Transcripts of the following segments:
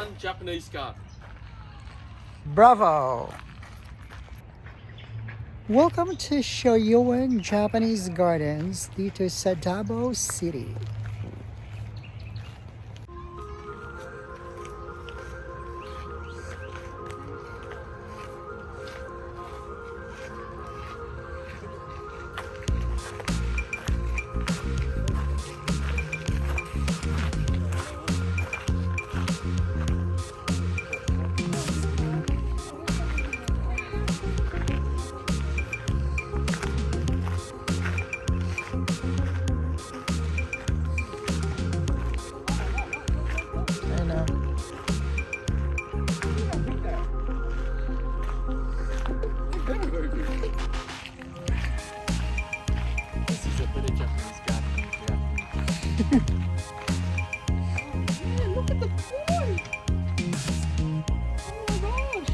#1 Japanese garden. Bravo! Welcome to Shoyoen Japanese Gardens dito sa Dubbo City. This is a bit of Japanese gardening here. Yeah, look at the boy! Oh my gosh!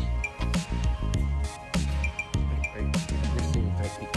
Let's see if I pick.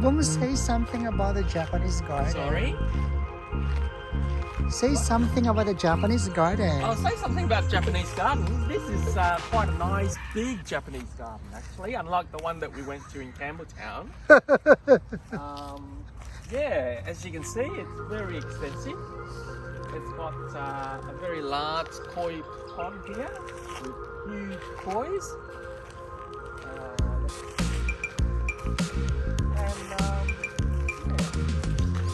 Gonna say something about the Japanese garden. Sorry? Say something about the Japanese garden. I'll say something about Japanese garden. This is quite a nice, big Japanese garden, actually, unlike the one that we went to in Campbelltown. Yeah, as you can see, it's very extensive. It's got a very large koi pond here with huge kois.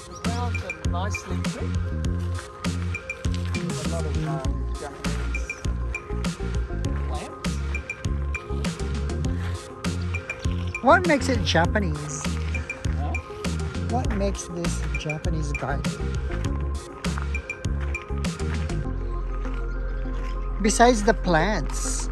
The grounds are nicely clipped. A lot of Japanese plants. What makes it Japanese? Huh? What makes this Japanese garden? Besides the plants.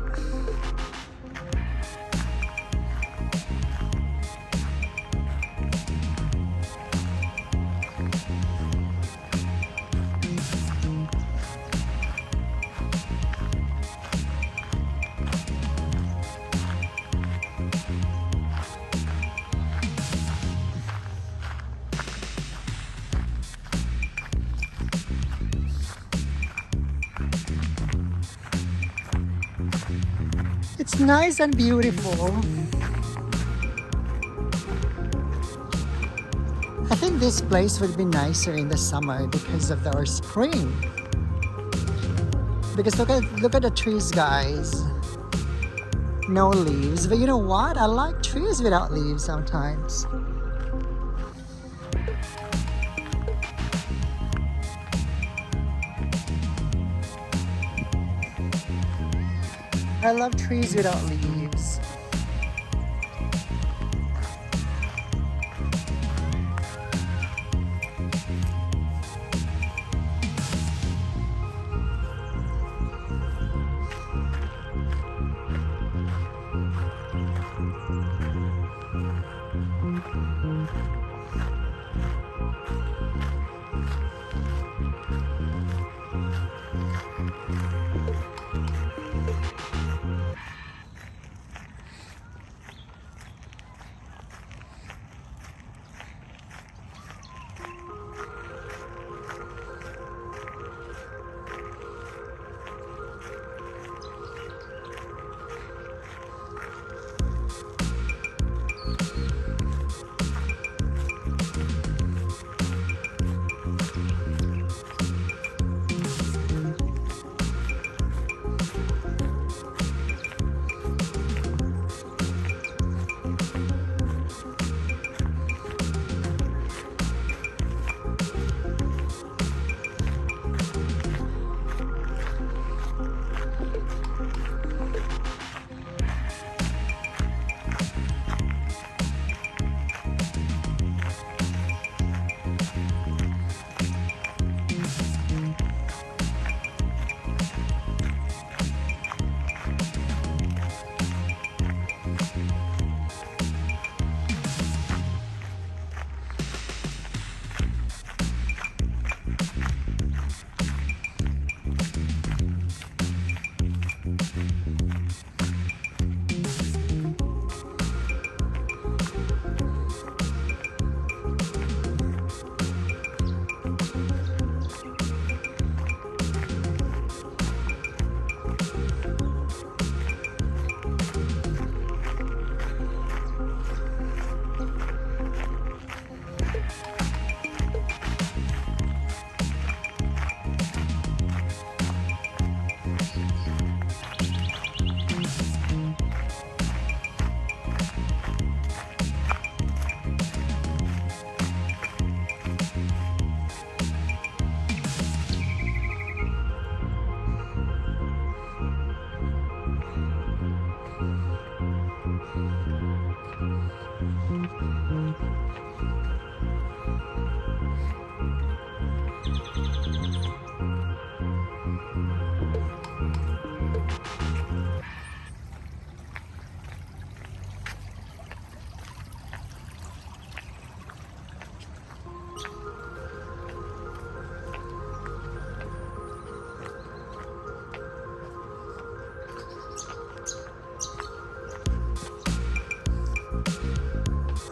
It's nice and beautiful. I think this place would be nicer in the summer because of our spring. Because look at the trees, guys. No leaves, but you know what? I like trees without leaves sometimes. I love trees without leaves.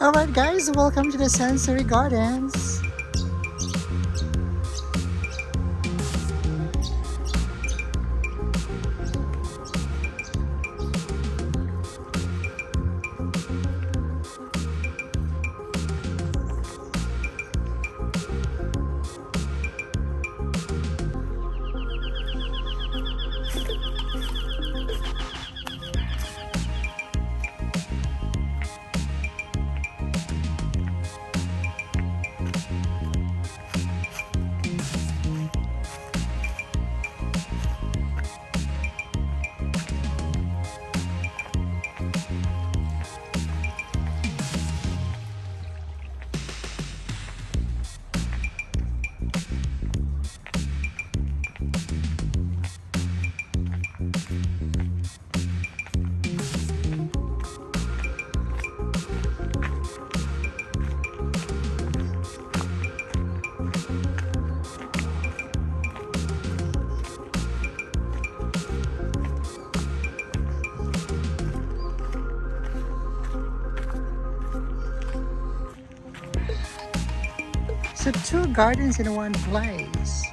Alright guys, welcome to the Sensory Gardens. So 2 gardens in one place.